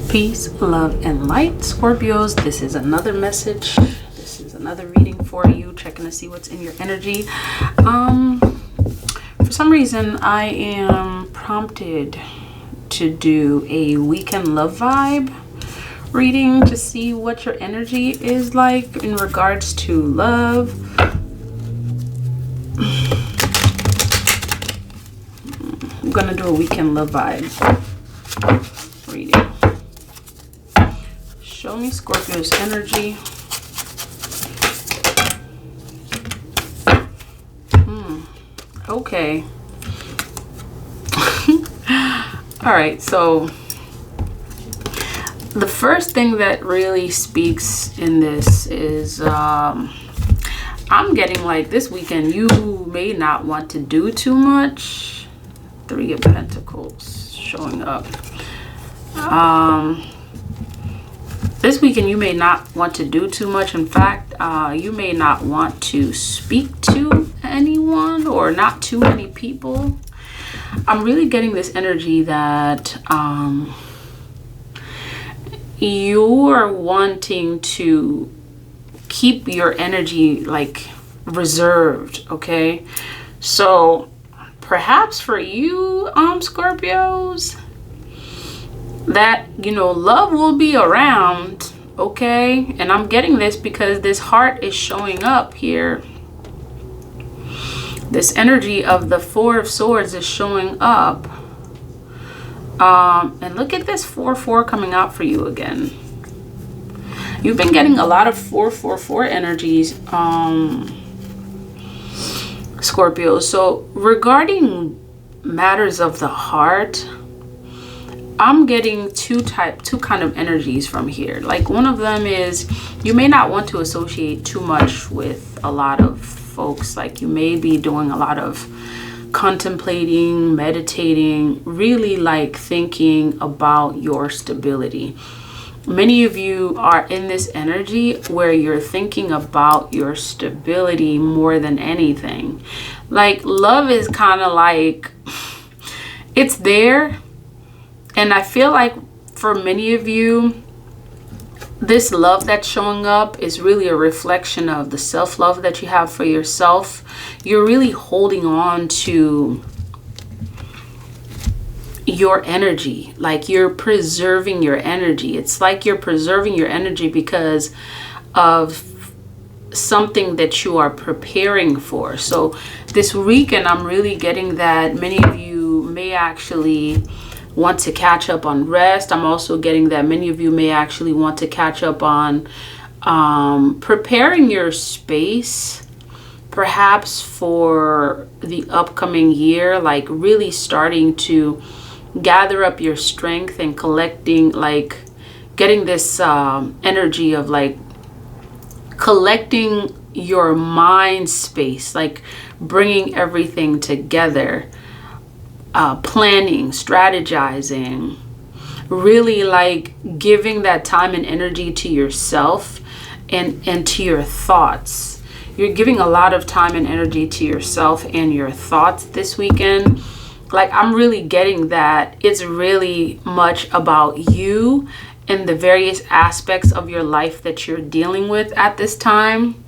Peace, love, and light, Scorpios. This is another message. This is another reading for you, checking to see what's in your energy. For some reason, I am prompted to do a weekend love vibe reading to see what your energy is like in regards to love. I'm gonna do a weekend love vibe reading. Show me Scorpio's energy. Okay. All right, so the first thing that really speaks in this is I'm getting like this weekend you may not want to do too much. 3 of Pentacles showing up. This weekend you may not want to do too much. In fact, you may not want to speak to anyone or not too many people. I'm really getting this energy that you're wanting to keep your energy like reserved, okay? So perhaps for you, Scorpios, that, you know, love will be around, okay? And I'm getting this because this heart is showing up here. This energy of the 4 of Swords is showing up. And look at this 4-4 coming out for you again. You've been getting a lot of 4-4-4 energies, Scorpio. So regarding matters of the heart, I'm getting two kind of energies from here. Like one of them is you may not want to associate too much with a lot of folks. Like you may be doing a lot of contemplating, meditating, really like thinking about your stability. Many of you are in this energy where you're thinking about your stability more than anything. Like love is kind of like, it's there. And I feel like for many of you, this love that's showing up is really a reflection of the self-love that you have for yourself. You're really holding on to your energy, like you're preserving your energy. It's like you're preserving your energy because of something that you are preparing for. So this weekend, I'm really getting that many of you may actually want to catch up on rest. I'm also getting that many of you may actually want to catch up on preparing your space, perhaps for the upcoming year, like really starting to gather up your strength and collecting, like getting this energy of like collecting your mind space, like bringing everything together. Planning, strategizing, really like giving that time and energy to yourself and to your thoughts. You're giving a lot of time and energy to yourself and your thoughts this weekend. Like I'm really getting that it's really much about you and the various aspects of your life that you're dealing with at this time.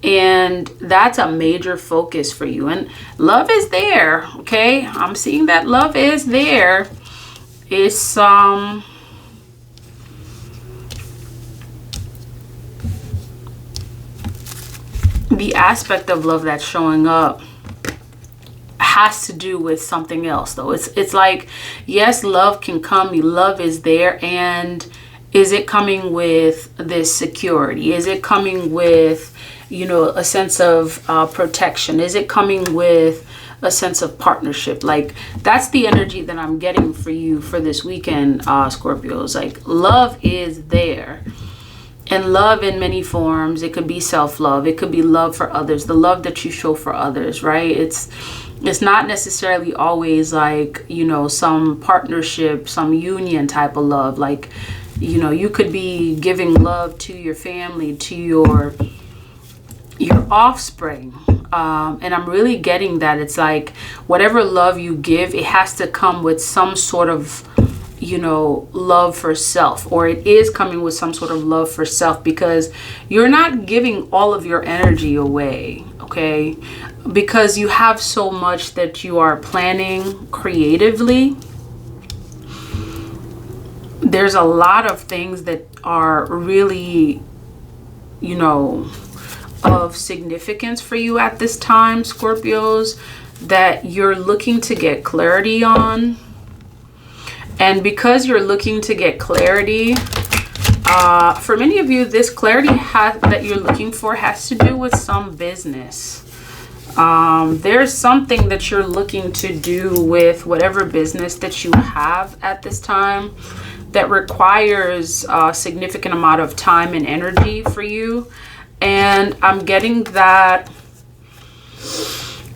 And that's a major focus for you. And love is there, okay? I'm seeing that love is there. It's the aspect of love that's showing up has to do with something else though. It's like, yes, love can come, love is there, and is it coming with this security? Is it coming with, you know, a sense of protection? Is it coming with a sense of partnership? Like that's the energy that I'm getting for you for this weekend, Scorpios. Like love is there, and love in many forms. It could be self-love, it could be love for others, the love that you show for others, right? It's not necessarily always like, you know, some partnership, some union type of love. Like, you know, you could be giving love to your family, to your offspring, and I'm really getting that it's like whatever love you give, it has to come with some sort of you know, love for self, or it is coming with some sort of love for self, because you're not giving all of your energy away, okay? Because you have so much that you are planning creatively. There's a lot of things that are really, you know, of significance for you at this time, Scorpios, that you're looking to get clarity on. And because you're looking to get clarity, for many of you, this clarity that you're looking for has to do with some business. There's something that you're looking to do with whatever business that you have at this time that requires a significant amount of time and energy for you. And I'm getting that.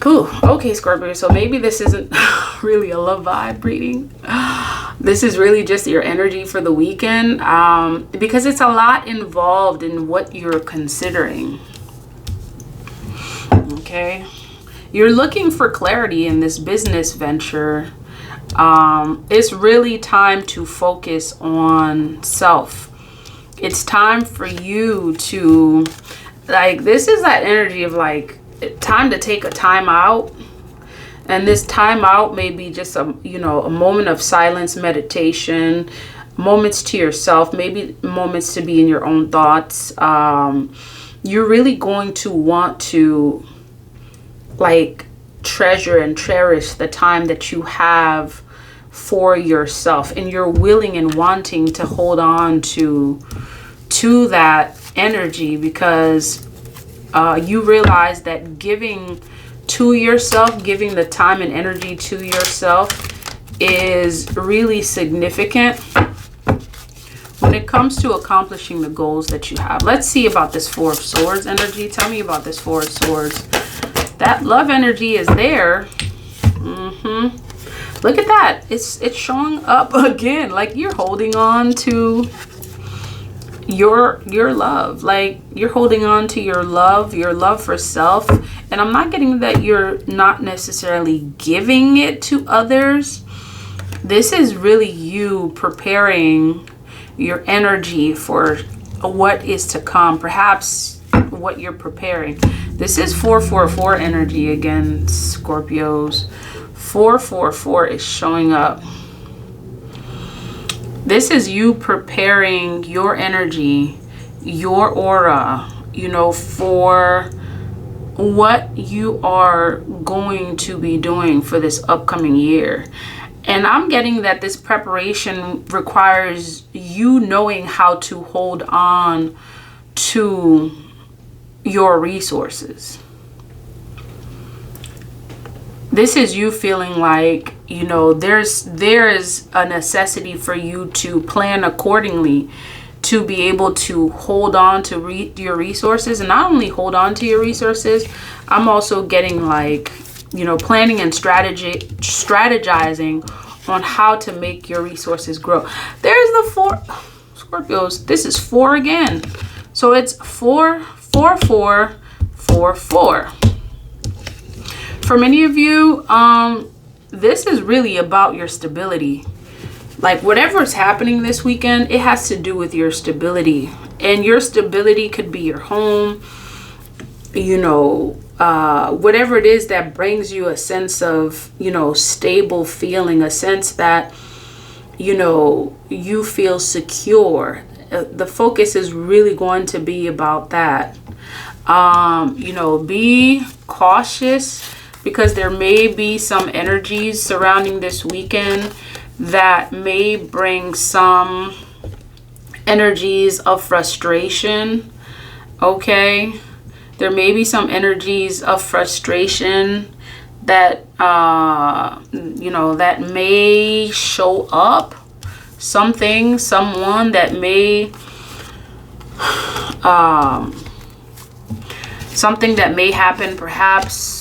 Cool. Okay, Scorpio. So maybe this isn't really a love vibe reading. This is really just your energy for the weekend, because it's a lot involved in what you're considering. Okay. You're looking for clarity in this business venture. It's really time to focus on self. It's time for you to, like, this is that energy of like, time to take a time out. And this time out may be just a, you know, a moment of silence, meditation, moments to yourself, maybe moments to be in your own thoughts. You're really going to want to like treasure and cherish the time that you have for yourself, and you're willing and wanting to hold on to that energy, because you realize that giving to yourself, giving the time and energy to yourself is really significant when it comes to accomplishing the goals that you have. Let's see about this Four of Swords energy. Tell me about this Four of Swords. That love energy is there. Look at that. It's showing up again. Like you're holding on to your love. Like you're holding on to your love for self. And I'm not getting that you're not necessarily giving it to others. This is really you preparing your energy for what is to come. Perhaps what you're preparing. This is 444 energy again, Scorpios. 444 is showing up. This is you preparing your energy, your aura, you know, for what you are going to be doing for this upcoming year. And I'm getting that this preparation requires you knowing how to hold on to your resources. This is you feeling like, you know, there is a necessity for you to plan accordingly to be able to hold on to your resources. And not only hold on to your resources, I'm also getting like, you know, planning and strategizing on how to make your resources grow. There's the 4 Scorpios. This is 4 again. So it's 4, 4, 4, 4, 4. For many of you, this is really about your stability. Like whatever's happening this weekend, it has to do with your stability. And your stability could be your home, you know, whatever it is that brings you a sense of, you know, stable feeling, a sense that, you know, you feel secure. The focus is really going to be about that. You know, be cautious, because there may be some energies surrounding this weekend that may bring some energies of frustration. Okay, there may be some energies of frustration that you know, that may show up. Someone that may something that may happen, perhaps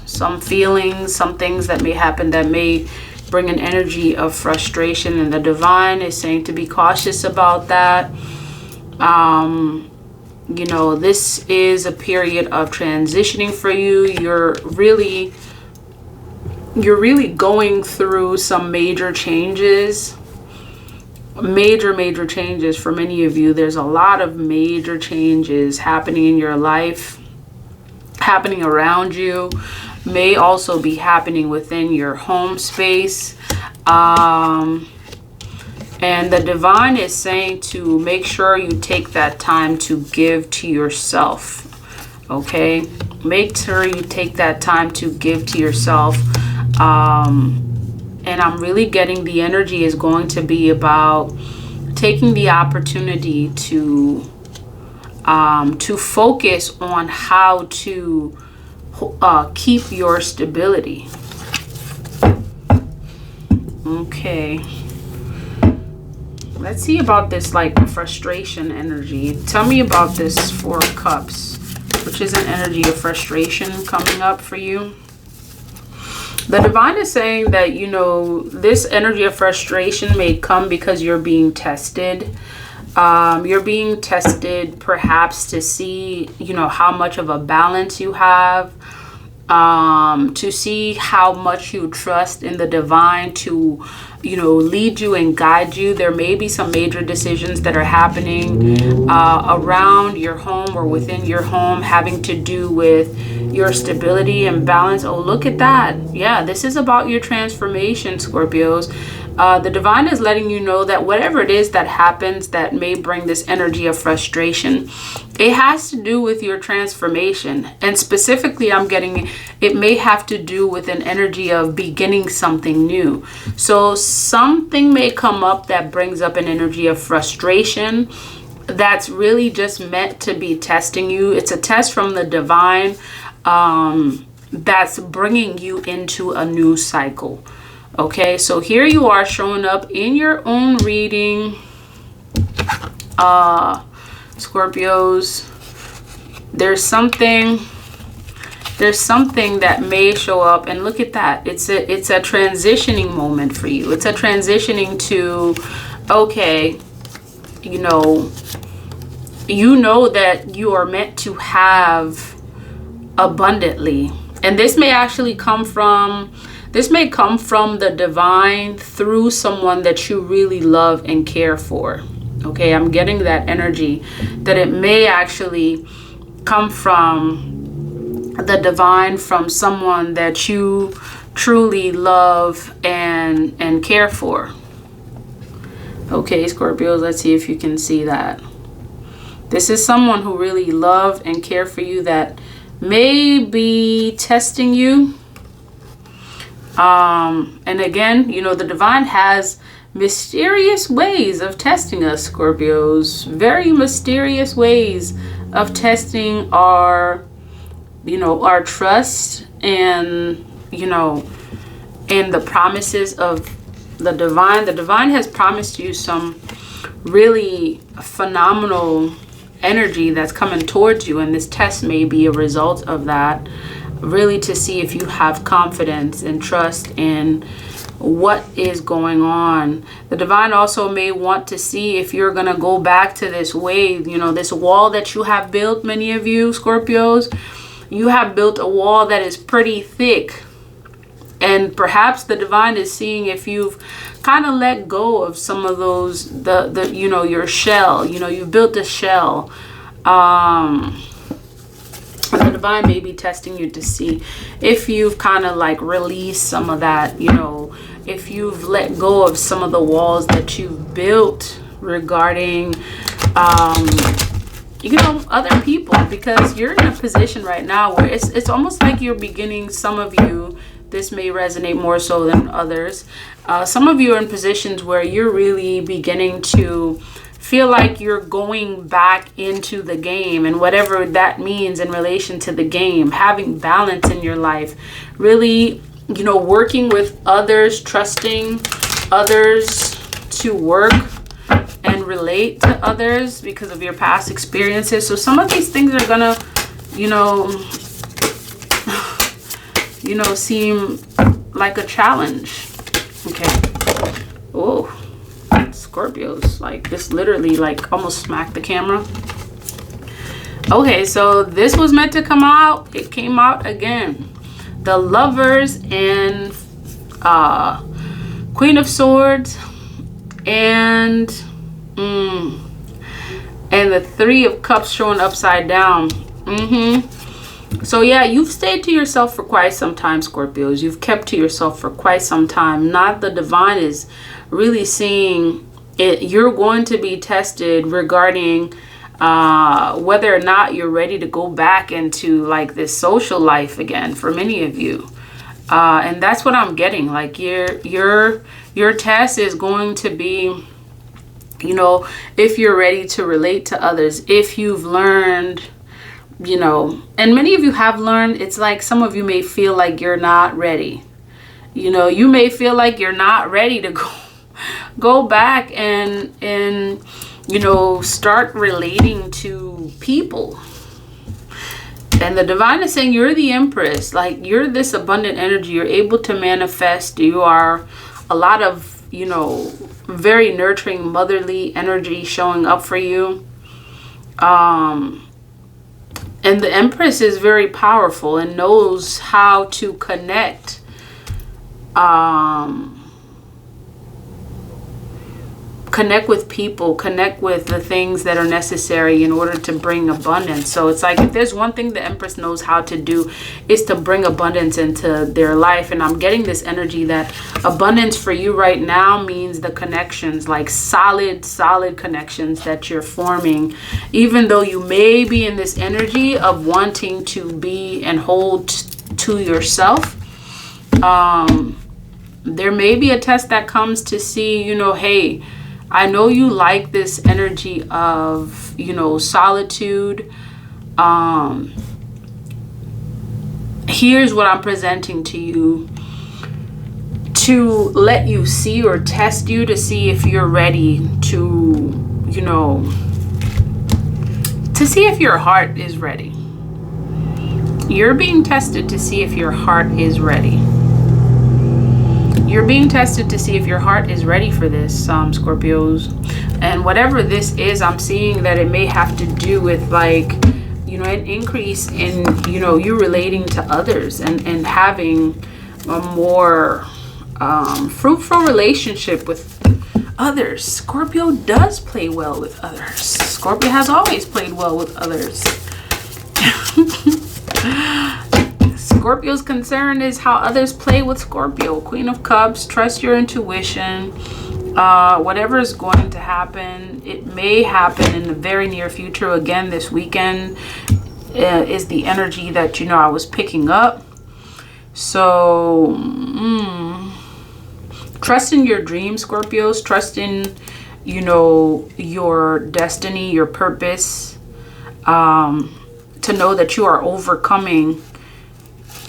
some feelings, some things that may happen that may bring an energy of frustration, and the divine is saying to be cautious about that. You know, this is a period of transitioning for you. You're really going through some major changes. major changes for many of you. There's a lot of major changes happening in your life, happening around you, may also be happening within your home space. And the divine is saying to make sure you take that time to give to yourself. Okay, make sure you take that time to give to yourself. And I'm really getting the energy is going to be about taking the opportunity to focus on how to keep your stability. Okay. Let's see about this like frustration energy. Tell me about this Four of Cups, which is an energy of frustration coming up for you. The divine is saying that, you know, this energy of frustration may come because you're being tested. You're being tested perhaps to see, you know, how much of a balance you have, to see how much you trust in the divine to, you know, lead you and guide you. There may be some major decisions that are happening around your home or within your home having to do with your stability and balance. Oh, look at that. Yeah, this is about your transformation, Scorpios. The divine is letting you know that whatever it is that happens that may bring this energy of frustration, it has to do with your transformation. And specifically, I'm getting it may have to do with an energy of beginning something new. So something may come up that brings up an energy of frustration that's really just meant to be testing you. It's a test from the divine that's bringing you into a new cycle. Okay, so here you are showing up in your own reading, Scorpios. There's something that may show up, and look at that. It's a transitioning moment for you. It's a transitioning to, okay, you know that you are meant to have abundantly, and this may actually come from the divine through someone that you really love and care for. Okay, I'm getting that energy that it may actually come from the divine, from someone that you truly love and care for. Okay, Scorpios, let's see if you can see that. This is someone who really love and care for you that may be testing you. And again, you know, the divine has mysterious ways of testing us, Scorpios. Very mysterious ways of testing our, you know, our trust and, you know, and the promises of the divine. The divine has promised you some really phenomenal energy that's coming towards you, and this test may be a result of that, really to see if you have confidence and trust in what is going on. The divine also may want to see if you're gonna go back to this way, you know, this wall that you have built. Many of you Scorpios, you have built a wall that is pretty thick, and perhaps the divine is seeing if you've kind of let go of some of those, the you know, your shell. You know, you built a shell. The divine may be testing you to see if you've kind of like released some of that, you know, if you've let go of some of the walls that you've built regarding you know, other people, because you're in a position right now where it's almost like you're beginning, some of you, this may resonate more so than others, some of you are in positions where you're really beginning to feel like you're going back into the game, and whatever that means in relation to the game, having balance in your life, really, you know, working with others, trusting others to work and relate to others because of your past experiences. So some of these things are gonna, you know, seem like a challenge. Okay. Oh, Scorpios, like this literally like almost smacked the camera. Okay, so this was meant to come out. It came out again. The Lovers and Queen of Swords and and the Three of Cups showing upside down. So yeah, you've stayed to yourself for quite some time, Scorpios. You've kept to yourself for quite some time. Not the divine is really seeing it. You're going to be tested regarding whether or not you're ready to go back into like this social life again for many of you. And that's what I'm getting. Like your test is going to be, you know, if you're ready to relate to others, if you've learned, you know, and many of you have learned. It's like some of you may feel like you're not ready. You know, you may feel like you're not ready to go back and you know, start relating to people. And the divine is saying you're the Empress. Like, you're this abundant energy. You're able to manifest. You are a lot of, you know, very nurturing motherly energy showing up for you. And the Empress is very powerful and knows how to connect. Connect with people, connect with the things that are necessary in order to bring abundance. So it's like, if there's one thing the Empress knows how to do, is to bring abundance into their life. And I'm getting this energy that abundance for you right now means the connections, like solid connections that you're forming, even though you may be in this energy of wanting to be and hold to yourself. There may be a test that comes to see, you know, hey, I know you like this energy of, you know, solitude. Here's what I'm presenting to you to let you see or test you to see if you're ready to, you know, to see if your heart is ready. You're being tested to see if your heart is ready. You're being tested to see if your heart is ready for this, Scorpios. And whatever this is, I'm seeing that it may have to do with, like, you know, an increase in, you know, you relating to others and having a more fruitful relationship with others. Scorpio does play well with others. Scorpio has always played well with others. Scorpio's concern is how others play with Scorpio. Queen of Cups, trust your intuition. Whatever is going to happen, it may happen in the very near future. Again, this weekend is the energy that, you know, I was picking up. So, trust in your dreams, Scorpios. Trust in, you know, your destiny, your purpose. To know that you are overcoming,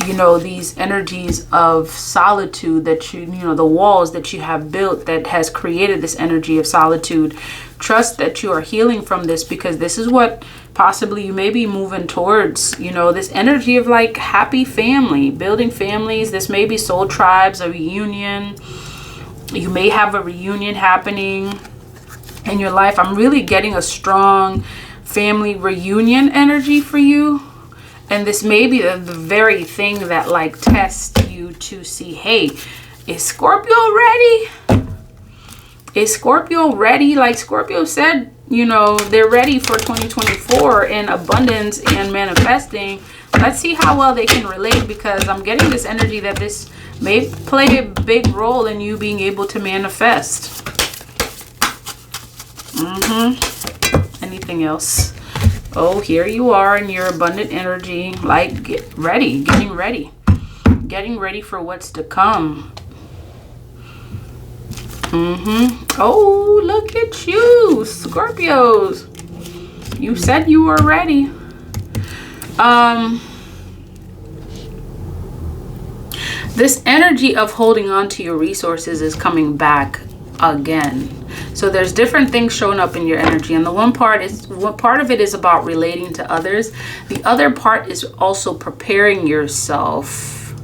you know, these energies of solitude that you know, the walls that you have built that has created this energy of solitude. Trust that you are healing from this, because this is what possibly you may be moving towards, you know, this energy of like happy family, building families. This may be soul tribes, a reunion. You may have a reunion happening in your life. I'm really getting a strong family reunion energy for you. And this may be the very thing that like tests you to see, hey, is Scorpio ready? Is Scorpio ready? Like Scorpio said, you know, they're ready for 2024 in abundance and manifesting. Let's see how well they can relate, because I'm getting this energy that this may play a big role in you being able to manifest. Anything else? Oh, here you are in your abundant energy, like getting ready for what's to come. Oh, look at you, Scorpios. You said you were ready. This energy of holding on to your resources is coming back again. So there's different things showing up in your energy, and the one part of it is about relating to others. The other part is also preparing yourself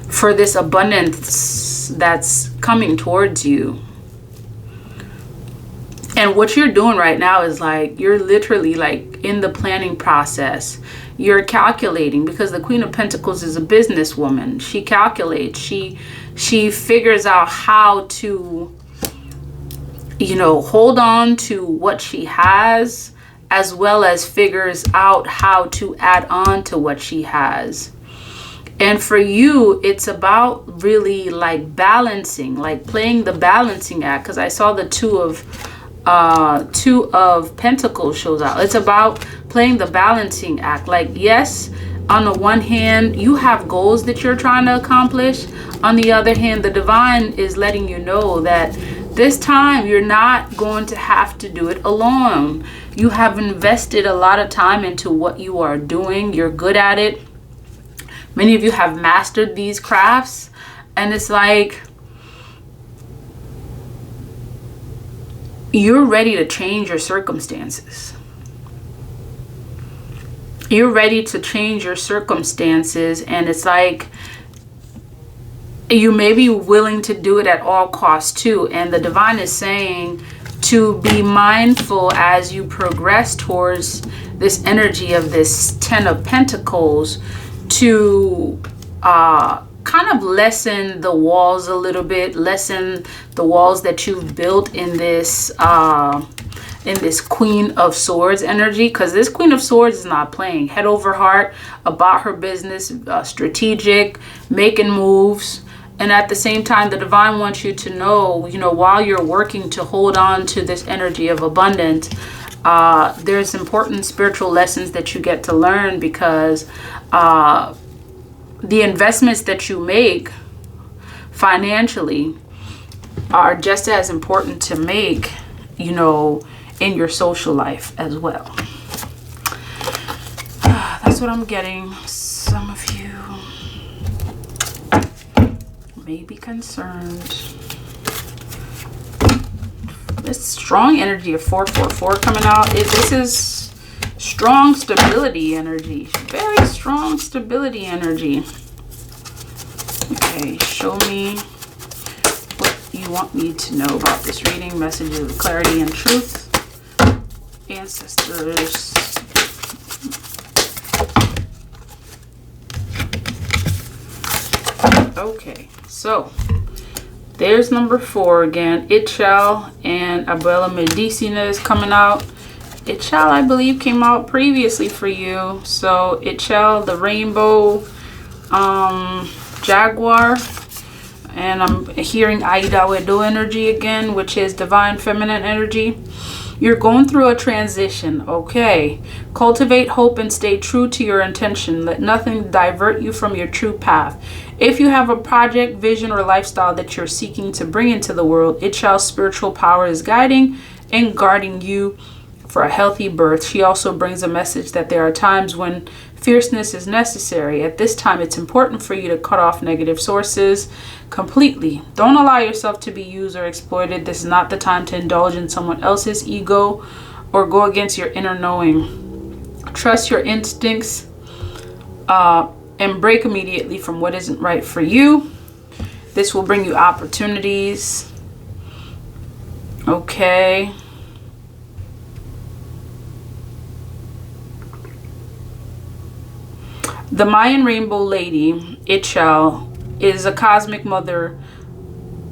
for this abundance that's coming towards you. And what you're doing right now is like, you're literally like in the planning process. You're calculating, because the Queen of Pentacles is a businesswoman. She calculates, she figures out how to hold on to what she has, as well as figures out how to add on to what she has. And for you, it's about really like balancing, like playing the balancing act. Because I saw the two of Pentacles shows out. It's about playing the balancing act. Like, yes, on the one hand, you have goals that you're trying to accomplish. On the other hand, the divine is letting you know that this time you're not going to have to do it alone. You have invested a lot of time into what you are doing. You're good at it. Many of you have mastered these crafts, and it's like you're ready to change your circumstances. You're ready to change your circumstances, and it's like you may be willing to do it at all costs too. And the divine is saying to be mindful as you progress towards this energy of this 10 of Pentacles, to kind of lessen the walls a little bit, lessen the walls that you've built in this Queen of Swords energy. Because this Queen of Swords is not playing. Head over heart, about her business, strategic, making moves. And at the same time, the divine wants you to know, while you're working to hold on to this energy of abundance, there's important spiritual lessons that you get to learn, because the investments that you make financially are just as important to make, in your social life as well. That's what I'm getting. Some of you may be concerned. This strong energy of 444 coming out. This is strong stability energy. Very strong stability energy. Okay, show me what you want me to know about this reading. Messages of clarity and truth. Ancestors. Okay, so there's number 4 again. It Shall and Abuela Medicina is coming out. It Shall, I believe, came out previously for you. So It Shall, the rainbow jaguar. And I'm hearing Aida Wedo energy again, which is divine feminine energy. You're going through a transition, okay? Cultivate hope and stay true to your intention. Let nothing divert you from your true path. If you have a project, vision, or lifestyle that you're seeking to bring into the world, It Shall spiritual power is guiding and guarding you for a healthy birth. She also brings a message that there are times when fierceness is necessary. At this time, it's important for you to cut off negative sources completely. Don't allow yourself to be used or exploited. This is not the time to indulge in someone else's ego or go against your inner knowing. Trust your instincts and break immediately from what isn't right for you. This will bring you opportunities. Okay. The Mayan Rainbow Lady, It Shall, is a cosmic mother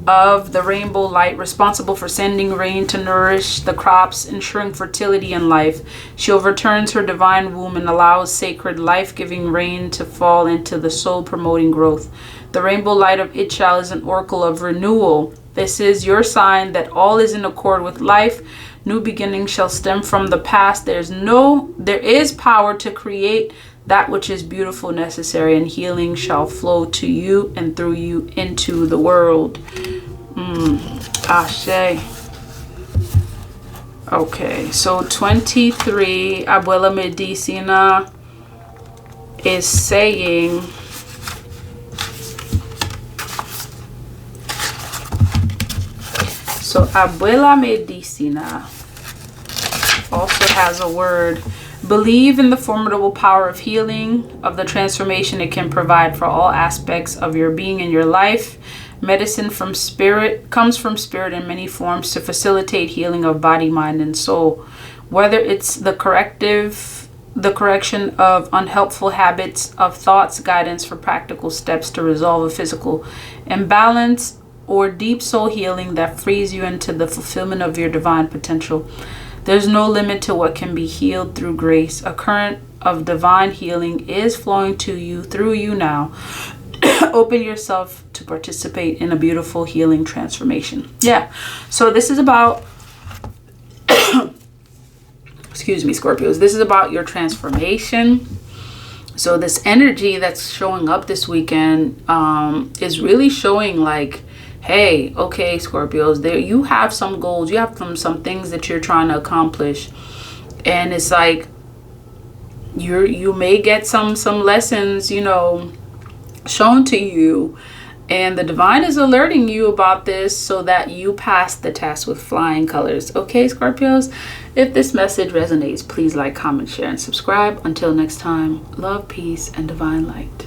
of the rainbow light, responsible for sending rain to nourish the crops, ensuring fertility in life. She overturns her divine womb and allows sacred life-giving rain to fall into the soul, promoting growth. The rainbow light of It Shall is an oracle of renewal. This is your sign that all is in accord with life. New beginnings shall stem from the past. There is power to create that which is beautiful, necessary, and healing shall flow to you and through you into the world. Ashe. Okay, so 23, Abuela Medicina is saying, so Abuela Medicina also has a word. Believe in the formidable power of healing, of the transformation it can provide for all aspects of your being and your life. Medicine from spirit comes from spirit in many forms to facilitate healing of body, mind, and soul. Whether it's the correction of unhelpful habits, of thoughts, guidance for practical steps to resolve a physical imbalance, or deep soul healing that frees you into the fulfillment of your divine potential. There's no limit to what can be healed through grace. A current of divine healing is flowing to you through you now. Open yourself to participate in a beautiful healing transformation. Yeah. So this is about, excuse me, Scorpios. This is about your transformation. So this energy that's showing up this weekend is really showing like, hey, okay, Scorpios, there you have some goals, you have some things that you're trying to accomplish, and it's like you may get some lessons, you know, shown to you, and the divine is alerting you about this so that you pass the test with flying colors. Okay, Scorpios, if this message resonates, please like, comment, share, and subscribe. Until next time, love, peace, and divine light.